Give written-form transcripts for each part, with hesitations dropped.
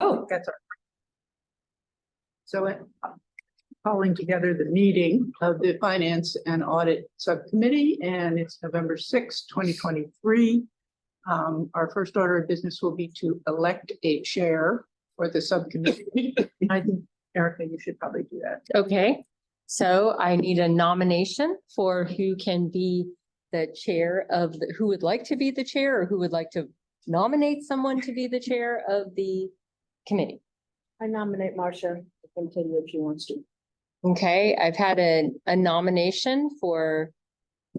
Oh, that's all right. So calling together the meeting of the Finance and Audit Subcommittee, and it's November 6th, 2023. Our first order of business will be to elect a chair for the subcommittee. I think, Erica, you should probably do that. Okay, so I need a nomination for who can be the chair of the, who would like to be the chair or who would like to nominate someone to be the chair of the committee. I nominate Marcia to continue if she wants to. Okay, I've had a nomination for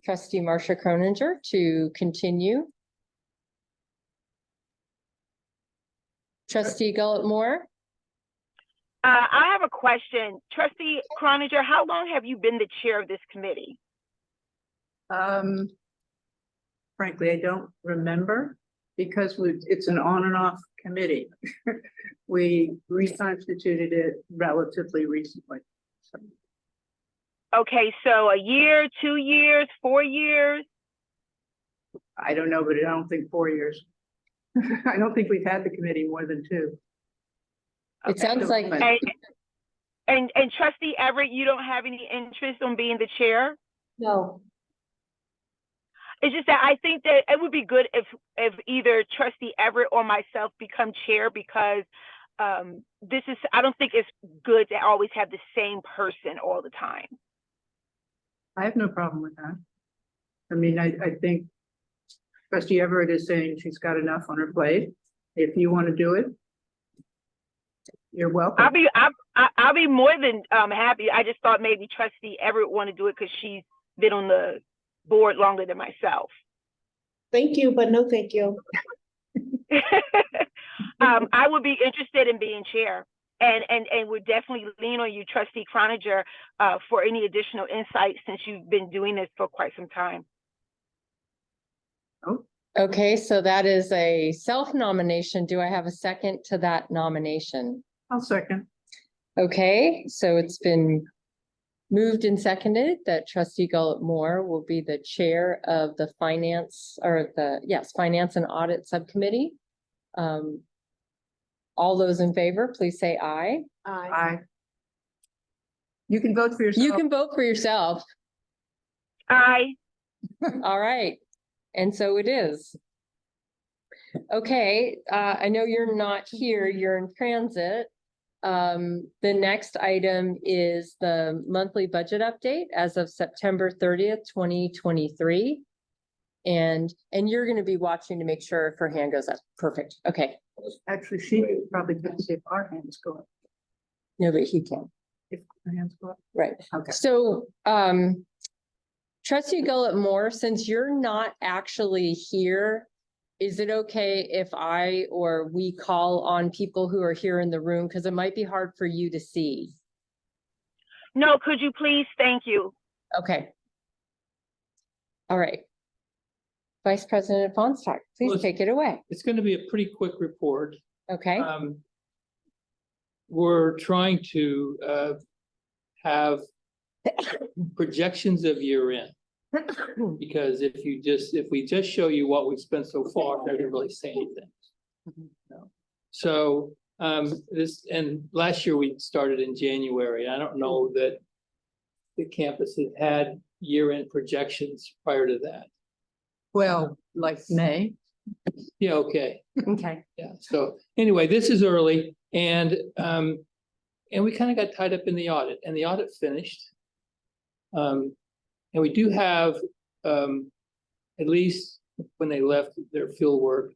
trustee Marcia Croninger to continue. Trustee Gullett-Moore. I have a question. Trustee Croninger, how long have you been the chair of this committee? Frankly, I don't remember because it's an on and off committee. We reconstituted it relatively recently. So. Okay, so a year, 2 years, 4 years? I don't know, but I don't think 4 years. I don't think we've had the committee more than 2. It sounds like. And Trustee Everett, you don't have any interest in being the chair? No. It's just that I think that it would be good if either Trustee Everett or myself become chair, because this is, I don't think it's good to always have the same person all the time. I have no problem with that. I mean, I think Trustee Everett is saying she's got enough on her plate. If you want to do it, you're welcome. I'll be more than happy. I just thought maybe Trustee Everett want to do it because she's been on the board longer than myself. Thank you, but no thank you. I would be interested in being chair, and would definitely lean on you, Trustee Croninger, for any additional insight since you've been doing this for quite some time. Oh. Okay, so that is a self-nomination. Do I have a second to that nomination? I'll second. Okay, so it's been moved and seconded that Trustee Gullett-Moore will be the chair of the Finance and Audit Subcommittee. All those in favor, please say aye. Aye. Aye. You can vote for yourself. You can vote for yourself. Aye. All right, and so it is. Okay, I know you're not here, you're in transit. The next item is the monthly budget update as of September 30th, 2023. And you're going to be watching to make sure if her hand goes up. Perfect. Okay. Actually, she probably couldn't see if our hands go up. No, but he can. If our hands go up. Right. Okay. So, Trustee Gullett-Moore, since you're not actually here, is it okay if I or we call on people who are here in the room? Because it might be hard for you to see. No, could you please? Thank you. Okay. All right. Vice President Fonstark, please take it away. It's going to be a pretty quick report. Okay. We're trying to have projections of year end. Because if we just show you what we've spent so far, it doesn't really say anything. No. So last year we started in January. I don't know that the campus had year-end projections prior to that. Well, like May. Yeah, okay. Okay. Yeah. So anyway, this is early, and we kind of got tied up in the audit, and the audit finished. And we do have, at least when they left their field work,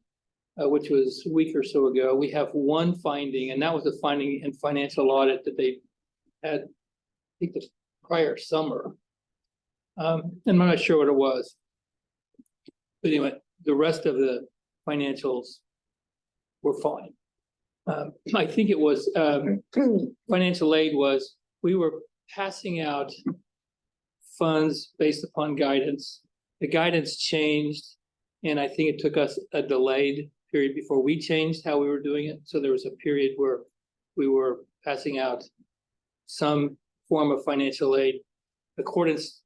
which was a week or so ago, we have one finding, and that was a finding in financial audit that they had, I think, the prior summer. And I'm not sure what it was. But anyway, the rest of the financials were fine. I think it was financial aid was, we were passing out funds based upon guidance. The guidance changed, and I think it took us a delayed period before we changed how we were doing it. So there was a period where we were passing out some form of financial aid in accordance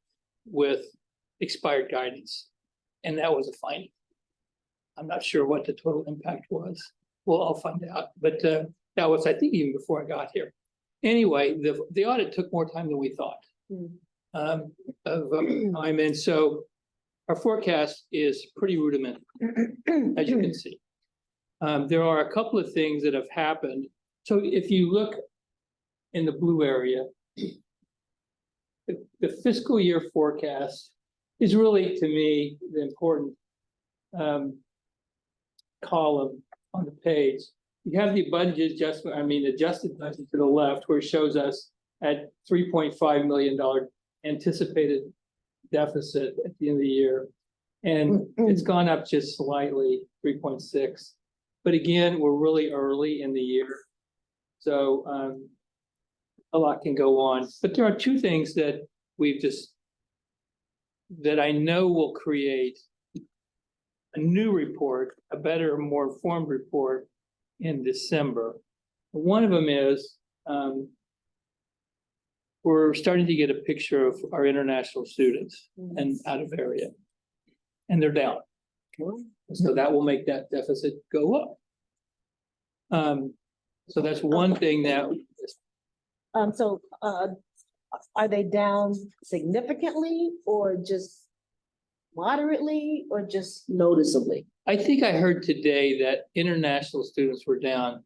with expired guidance, and that was a finding. I'm not sure what the total impact was. Well, I'll find out, but That was, I think, even before I got here. Anyway, the audit took more time than we thought. Hmm. Time, and so our forecast is pretty rudimentary, as you can see. There are a couple of things that have happened. So if you look in the blue area, the fiscal year forecast is really, to me, the important column on the page. You have the budget adjustment, adjusted budget to the left, where it shows us at $3.5 million anticipated deficit at the end of the year. And it's gone up just slightly, 3.6. But again, we're really early in the year. So a lot can go on. But there are two things that that I know will create a new report, a better, more informed report in December. One of them is we're starting to get a picture of our international students and out of area. And they're down. So that will make that deficit go up. So that's one thing that, Are they down significantly or just moderately or just noticeably? I think I heard today that international students were down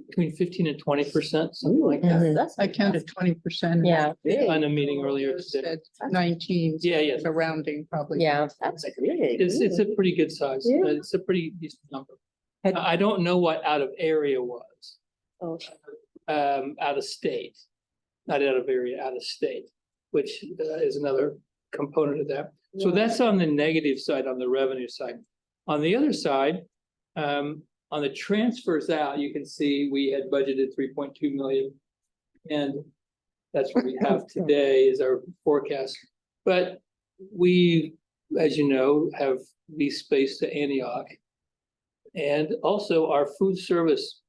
between 15 and 20%, something like that. Mhm. That's I counted 20%. Yeah, big. On a meeting earlier today. Said 19. Yeah, yeah. The rounding probably. yeah. That's big. It's a pretty good size. Yeah. It's a pretty decent number. Had- I don't know what out of area was, Oh, out of state, not out of area, out of state, which is another component of that. So yeah. that's on the negative side, on the revenue side. On the other side, on the transfers out, you can see we had budgeted 3.2 million. And that's what we have today is our forecast. But we, as you know, have leased space to Antioch. And also our food service,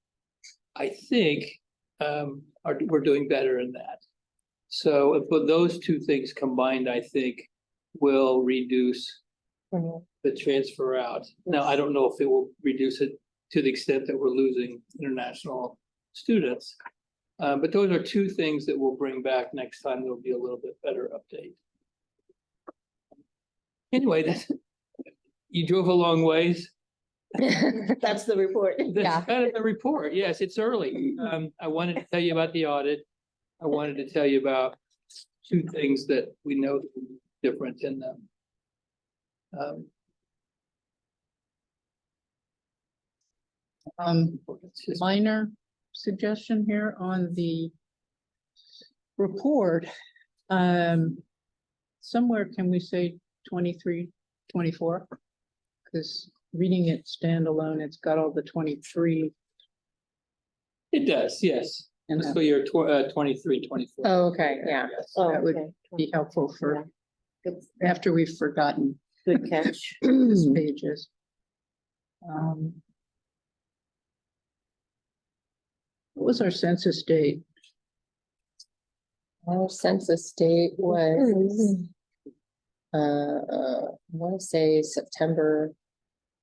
I think, we're doing better in that. So, but those two things combined, I think, will reduce Mhm. the transfer out. Now, I don't know if it will reduce it to the extent that we're losing international students. But those are two things that we'll bring back next time. There'll be a little bit better update. Anyway, you drove a long ways. That's the report. Yeah. That's kind of the report. Yes, it's early. I wanted to tell you about the audit. I wanted to tell you about two things that we know different in them. It's just- Minor suggestion here on the report. Somewhere can we say 23, 24? Because reading it standalone, it's got all the 23 It does, yes. and Fiscal year 23, 24. Oh, okay, yeah. Yes. Oh, That would okay. be helpful Yeah. for Good, after we've forgotten good catch. these pages. What was our census date? Our census date was, I want to say September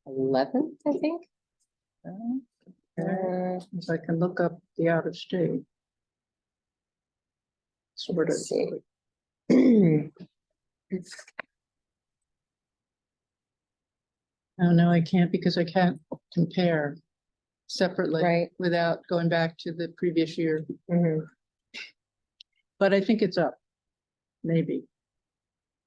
11th, I think. If I can look up the out of state. Sort of. Let's see. Oh, no, I can't because I can't compare separately Right. without going back to the previous year, Mhm. but I think it's up. Maybe.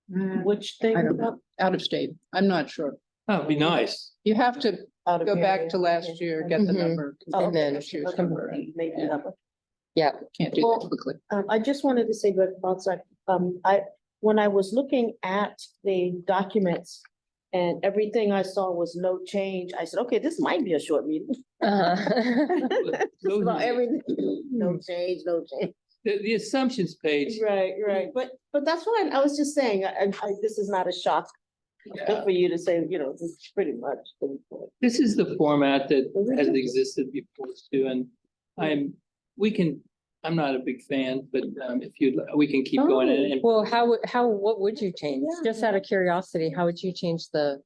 Which thing? I don't know. Out of state. I'm not sure. Oh, it'd be nice. You have to Out of go back area. to last year, get the Mhm. number. Oh, And then Last year's Okay. number, and Maybe Yeah. that one. Yeah, Can't do Well, that quickly. I just wanted to say, but outside, when I was looking at the documents and everything I saw was no change, I said, okay, this might be a short meeting. uh-huh. Those About are- everything, no change, no change. The assumptions page. Right. But that's why I was just saying, this is not a shock Yeah. for you to say, this is pretty much. the report. This is the format that has Mhm. existed before too, and I'm not a big fan, but if we can keep going and Well, what would you change? Yeah. Just out of curiosity, how would you change the,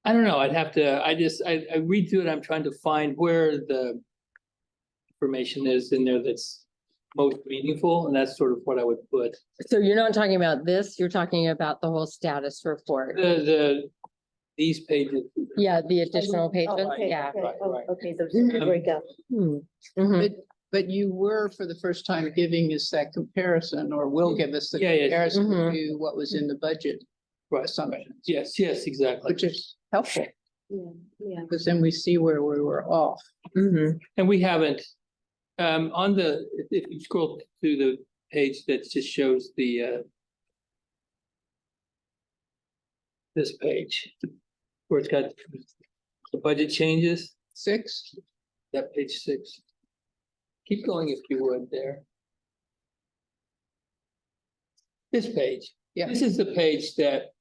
I don't know, I'd have to, I read through it, I'm trying to find where the information is in there that's most meaningful, and that's sort of what I would put. So you're not talking about this, you're talking about the whole status report. These pages. Yeah, the additional pages, Oh, okay, yeah. okay, Right, oh, right. okay, the breakout. Hmm. Mhm. But you were for the first time giving us that comparison, or will give us the Yeah, yeah. comparison Mhm. to what was in the budget Right, assumptions, yes, exactly. which is helpful, Yeah, yeah. because then we see where we were off. Mhm. And we haven't, on the, if you scroll through the page that just shows the, this page, where it's got the budget changes, 6, that page 6. Keep going if you would there. This page. Yeah. This is the page that,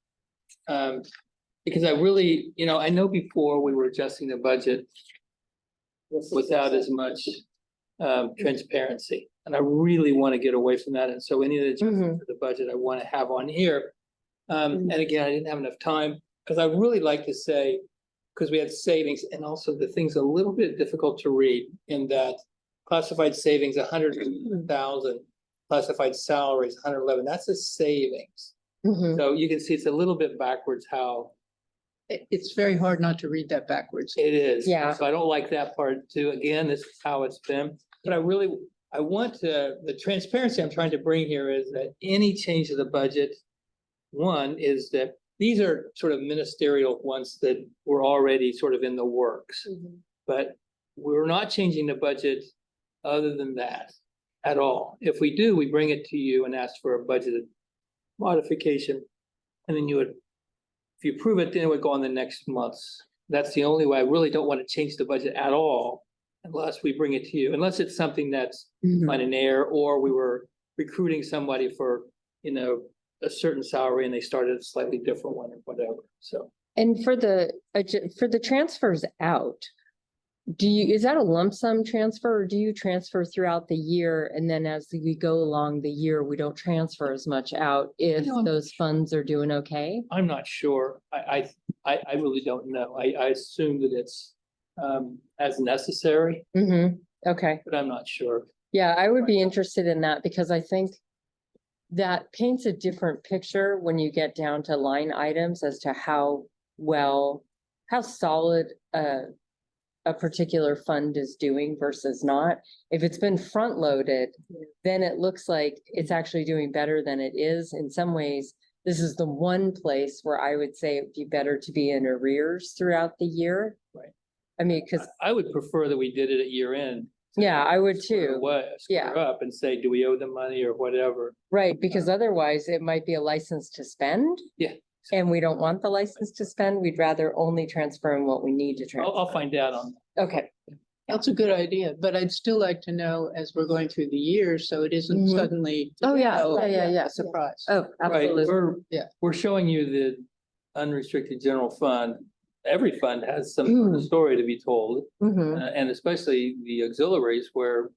because I really, I know before we were adjusting the budget without as much transparency. And I really want to get away from that. And so any of the adjustments to the budget I want to have on here. And again, I didn't have enough time, because I really like to say, because we had savings, and also the thing's a little bit difficult to read in that classified savings, 100,000, classified salaries, 111, that's a savings. Mhm. So you can see it's a little bit backwards how It's very hard not to read that backwards. it is. Yeah. So I don't like that part too. Again, this is how it's been, but I want to, the transparency I'm trying to bring here is that any change to the budget, one is that these are sort of ministerial ones that were already sort of in the works, but we're not changing the budget other than that at all. If we do, we bring it to you and ask for a budget modification. And then you would, if you approve it, then it would go on the next month's. That's the only way. I really don't want to change the budget at all unless we bring it to you, unless it's something that's Mhm. on an air, or we were recruiting somebody for, a certain salary and they started a slightly different one or whatever. So And for the transfers out, is that a lump sum transfer, or do you transfer throughout the year, and then as we go along the year, we don't transfer as much out if No, I'm- those funds are doing okay? I'm not sure. I really don't know. I assume that it's as necessary, Okay, but I'm not sure. yeah, I would be interested in that, because I think that paints a different picture when you get down to line items as to how solid a particular fund is doing versus not. If it's been front loaded, then it looks like it's actually doing better than it is. In some ways, this is the one place where I would say it'd be better to be in arrears throughout the year. Right. I mean, because, I would prefer that we did it at year end. yeah, I would too. Yeah. Square up and say, do we owe them money or whatever? Right, because otherwise it might be a license to spend. Yeah. And we don't want the license to spend. We'd rather only transfer in what we need to I'll transfer. find out on. Okay, That's a good idea, but I'd still like to know as we're going through the year, so it isn't Mhm. suddenly. Oh, yeah, oh, yeah. A surprise. oh, Right, absolutely. we're showing you the unrestricted general fund. Every fund has some sort of story to be told, Mhm. and especially the auxiliaries where,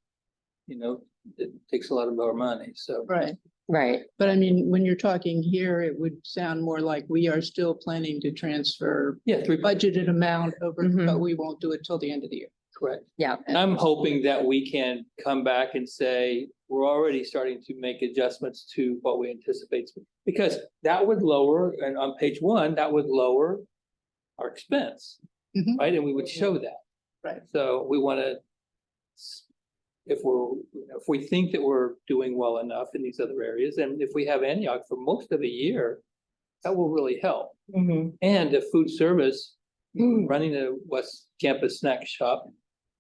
it takes a lot of our money, so. Right, Right, but I mean, when you're talking here, it would sound more like we are still planning to transfer Yeah, budgeted amount over, Mhm. but we won't do it till the end of the year. correct. yeah. And I'm hoping that we can come back and say, we're already starting to make adjustments to what we anticipate. Because that would lower, and on page 1, that would lower our expense, Mhm. right? And we would show that. Right. So we want to, if we think that we're doing well enough in these other areas, and if we have Antioch for most of the year, that will really help. Mhm. And the food service, Mm. running a West Campus snack shop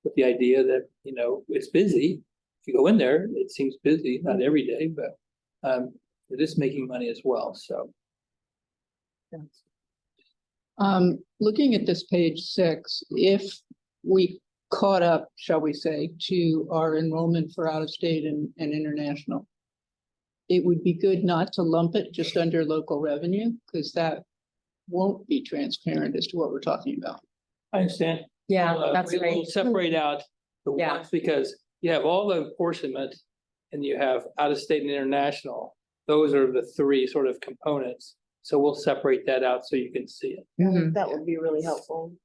with the idea that, it's busy. If you go in there, it seems busy, not every day, but it is making money as well, so. Looking at this page 6, if we caught up, shall we say, to our enrollment for out of state and international, it would be good not to lump it just under local revenue, because that won't be transparent as to what we're talking about. I understand. Yeah, that's We'll right. separate out the Yeah. ones, because you have all the apportionment and you have out of state and international. Those are the 3 sort of components. So we'll separate that out so you can see it. Mhm. That would be really helpful.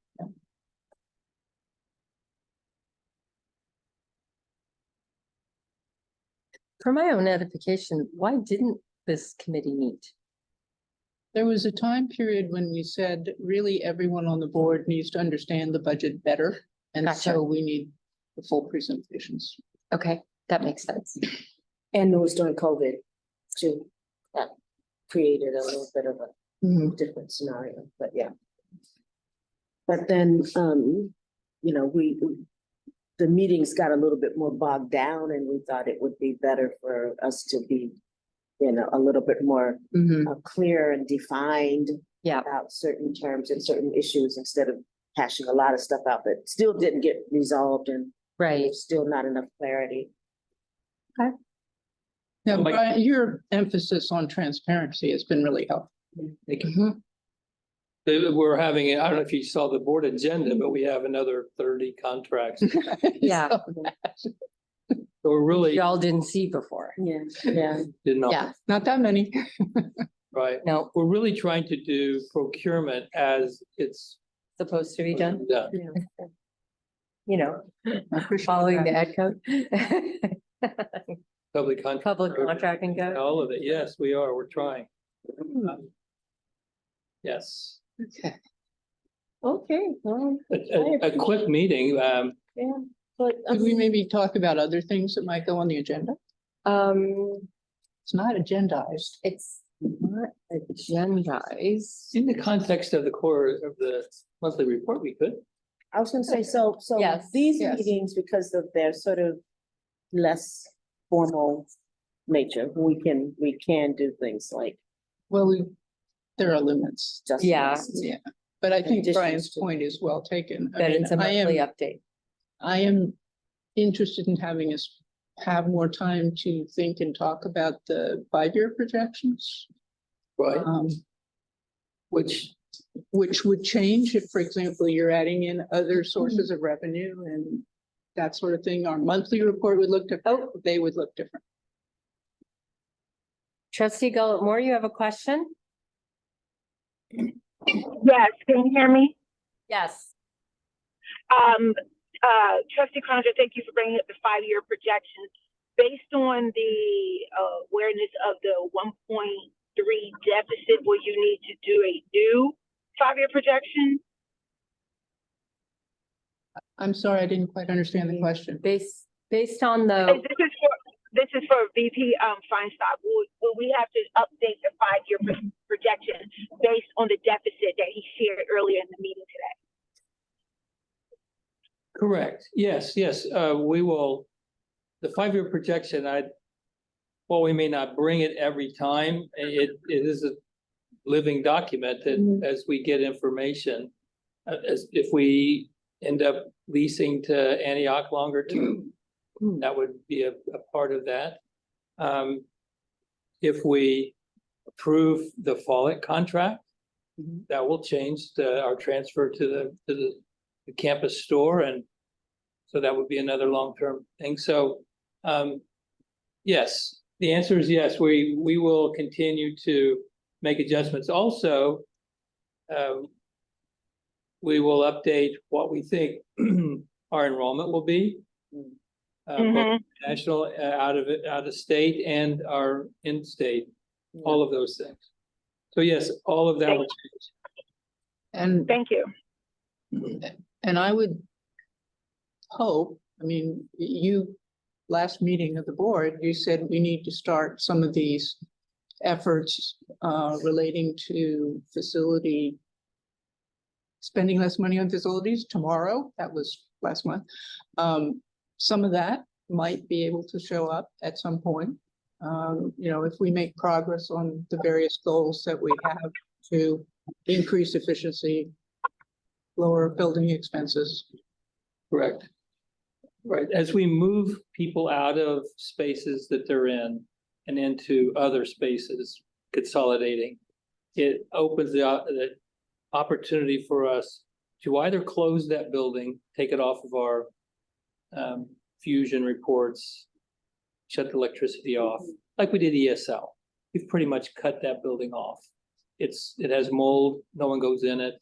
For my own edification, why didn't this committee meet? There was a time period when we said really everyone on the board needs to understand the budget better. And Gotcha. so we need the full presentations. Okay, that makes sense. And it was during COVID too. That created a little bit of a different scenario, but yeah. But then, you know, the meetings got a little bit more bogged down and we thought it would be better for us to be, you know, a little bit more clear and defined Yeah. about certain terms and certain issues instead of hashing a lot of stuff out that still didn't get resolved and Right. there's still not enough clarity. Now, Like- Brian, your emphasis on transparency has been really helpful. Mhm. We're having, I don't know if you saw the board agenda, but we have another 30 contracts. Yeah. So we're really Y'all didn't see before. Yeah, yeah. did not, Yeah, Not that many. right? no, We're really trying to do procurement as it's supposed to be done, done. you know, I appreciate following the that. ed code. Public contract. Public contracting code. All of it. Yes, we are. We're trying. Yes. Okay. Okay, well, A quick meeting. yeah. But Could we maybe talk about other things that might go on the agenda? It's not agendized. It's not agendized. In the context of the core of the monthly report, we could. I was gonna say, so Yes, these yes. meetings, because of their sort of less formal nature, we can do things like Well, there are limits. just. Yeah. Yeah, but I think Additions Brian's to- point is well taken. I That mean, it's a monthly update. I am interested in having us have more time to think and talk about the 5-year projections. Right. Which would change if, for example, you're adding in other sources of revenue and that sort of thing. Our monthly report would look different. They would look different. Trustee Gullett Moore, you have a question? Yes, can you hear me? Yes. Trustee Conjure, thank you for bringing up the 5-year projections. Based on the awareness of the 1.3 deficit, will you need to do a new 5-year projection? I'm sorry, I didn't quite understand the question. Based on the, This is for VP Feinstock. Will we have to update the 5-year projection based on the deficit that he shared earlier in the meeting today? Correct. Yes, yes. We will, the 5-year projection, while we may not bring it every time, it is a living document that as we get information, as if we end up leasing to Antioch longer term, that would be a part of that. If we approve the Follett contract, that will change our transfer to the campus store, and so that would be another long-term thing. So, yes, the answer is yes. We will continue to make adjustments. Also, we will update what we think our enrollment will be. Both national, out of state, and our in-state, all of those things. So yes, all of that will change. And Thank you. And I would hope, I mean, last meeting of the board, you said we need to start some of these efforts relating to spending less money on facilities tomorrow. That was last month. Some of that might be able to show up at some point. If we make progress on the various goals that we have to increase efficiency, lower building expenses. Correct. Right. As we move people out of spaces that they're in and into other spaces, consolidating, it opens the opportunity for us to either close that building, take it off of our fusion reports, shut the electricity off, like we did ESL. We've pretty much cut that building off. it has mold, no one goes in it.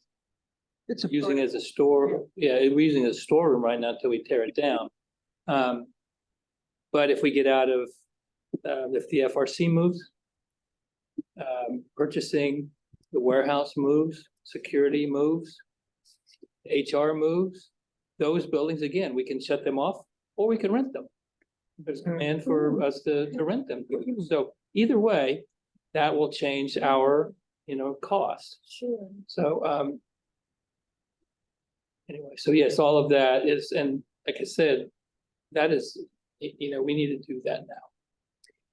It's a Using it as a store, yeah, we're using it as a storeroom right now until we tear it down. But if we get out of, if the FRC moves, purchasing, the warehouse moves, security moves, HR moves, those buildings, again, we can shut them off or we can rent them. There's demand for us to rent them. So either way, that will change our, cost. Sure. So, anyway, so yes, all of that is, and like I said, that is, we need to do that now.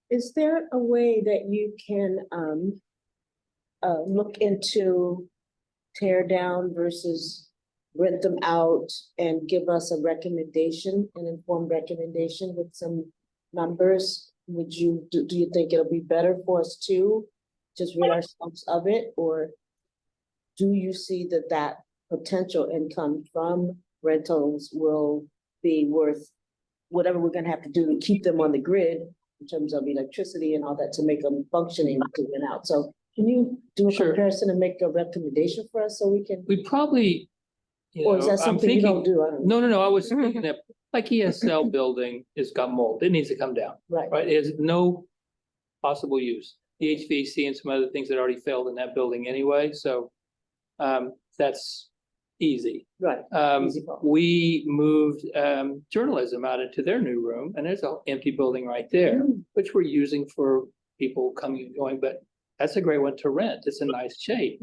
Is there a way that you can look into tear down versus rent them out and give us a recommendation, an informed recommendation with some numbers? Would you, do you think it'll be better for us to just rid ourselves of it? Or do you see that potential income from rentals will be worth whatever we're gonna have to do to keep them on the grid in terms of electricity and all that to make them functioning to win out? So can you do a Sure. comparison and make a recommendation for us so we can, We probably, or is that I'm something you don't thinking, do? I don't know. no, I was thinking that, like ESL building has got mold, it needs to come down, Right. right? It has no possible use. The HVAC and some other things that already failed in that building anyway, so that's easy. Right. Easy part. We moved journalism out into their new room, and there's an empty building right there, which we're using for people coming and going, but that's a great one to rent. It's a nice shape.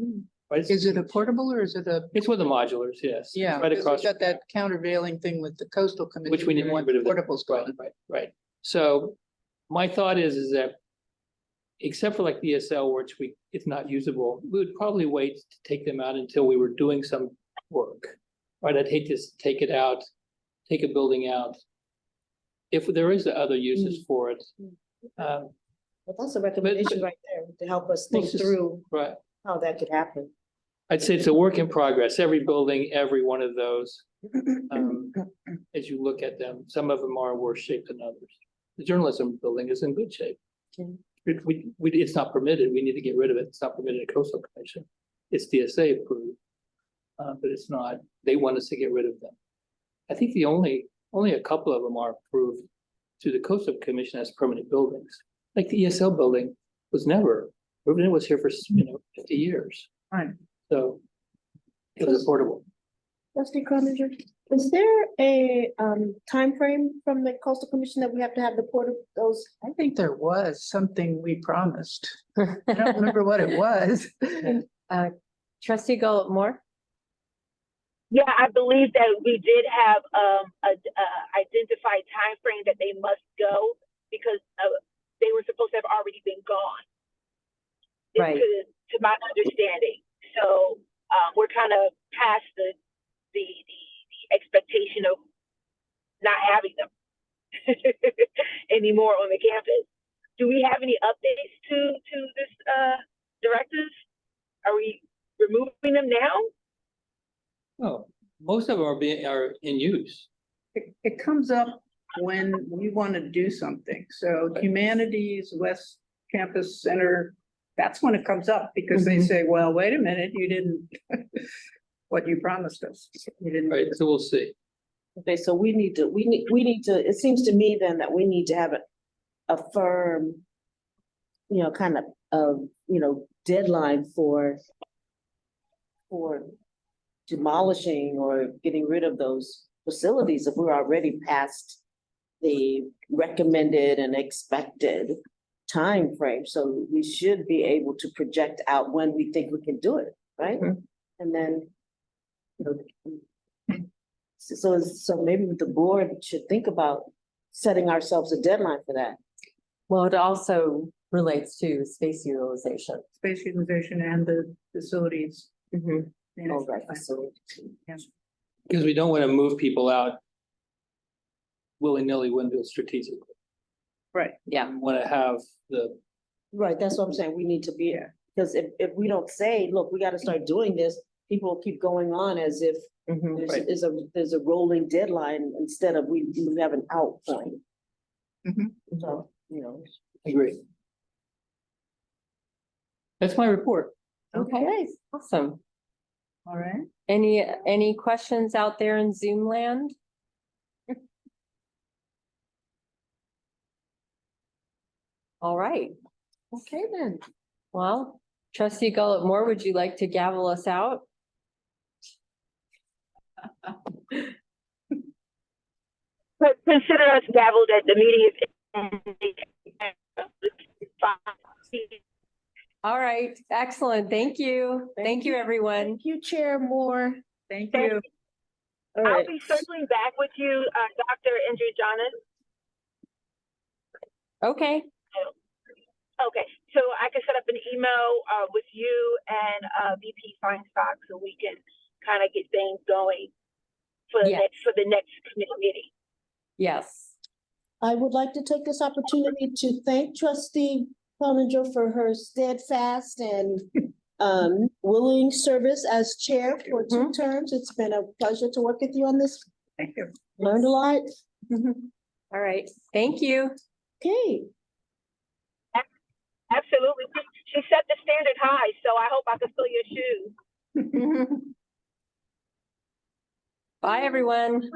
Right? Is it a portable or is it a? It's one of the modulars, yes. Yeah, Right because across. we've got that countervailing thing with the coastal commission. Which we need to want get rid of. Portables Right, going. right. So my thought is that except for like the ESL, which it's not usable, we would probably wait to take them out until we were doing some work. Right, I'd hate to take it out, take a building out. If there is other uses for it. Well, that's a recommendation right there to help us think Let's just- through Right, how that could happen. I'd say it's a work in progress, every building, every one of those. As you look at them, some of them are in worse shape than others. The journalism building is in good shape. Okay. It's not permitted, we need to get rid of it, it's not permitted in coastal commission. It's DSA approved. But it's not, they want us to get rid of them. I think only a couple of them are approved to the coastal commission as permanent buildings. Like the ESL building was never, it was here for, 50 years. Right. So it was affordable. Trustee Croninger, is there a timeframe from the coastal commission that we have to have the those? I think there was something we promised. I don't remember what it was. Trustee Gullit-Moore? Yeah, I believe that we did have a identified time frame that they must go because they were supposed to have already been gone. Right. To my understanding. So we're kind of past the expectation of not having them anymore on the campus. Do we have any updates to this directives? Are we removing them now? Oh, most of them are in use. It comes up when we want to do something. So humanities, West Campus Center, that's when it comes up because they say, well, wait a minute, you didn't, what you promised us. You didn't. Right, so we'll see. Okay, so we need to, it seems to me then that we need to have a firm, kind of, deadline for demolishing or getting rid of those facilities if we're already past the recommended and expected time frame. So we should be able to project out when we think we can do it, right? And then, so maybe the board should think about setting ourselves a deadline for that. Well, it also relates to space utilization. Space utilization and the facilities. Oh, right, so. Because we don't want to move people out willy-nilly when built strategically. Right. Yeah. We want to have Right, that's what I'm saying, we need to be, because if we don't say, look, we gotta start doing this, people will keep going on as if Right. there's a rolling deadline instead of we have an out point. Mhm. So, agree. That's my report. Okay, awesome. All right. Any questions out there in Zoom land? All right. Okay then. Well, trustee Gullett Moore, would you like to gavel us out? But consider us gavelled that the meeting is. All right, excellent. Thank you. Thank you, everyone. Thank you, Chair Moore. Thank Thank you. All I'll right. be circling back with you, Dr. Andrew Jonas. Okay, Okay, so I can set up an email with you and VP Feinstock so we can kind of get things going for Yeah. the next committee meeting. yes. I would like to take this opportunity to thank trustee Cloninger for her steadfast and willing service as chair for 2 terms. It's been a pleasure to work with you on this. Thank you. Learned a lot. All right, thank you. Okay. Absolutely. She set the standard high, so I hope I can fill your shoes. Bye, everyone.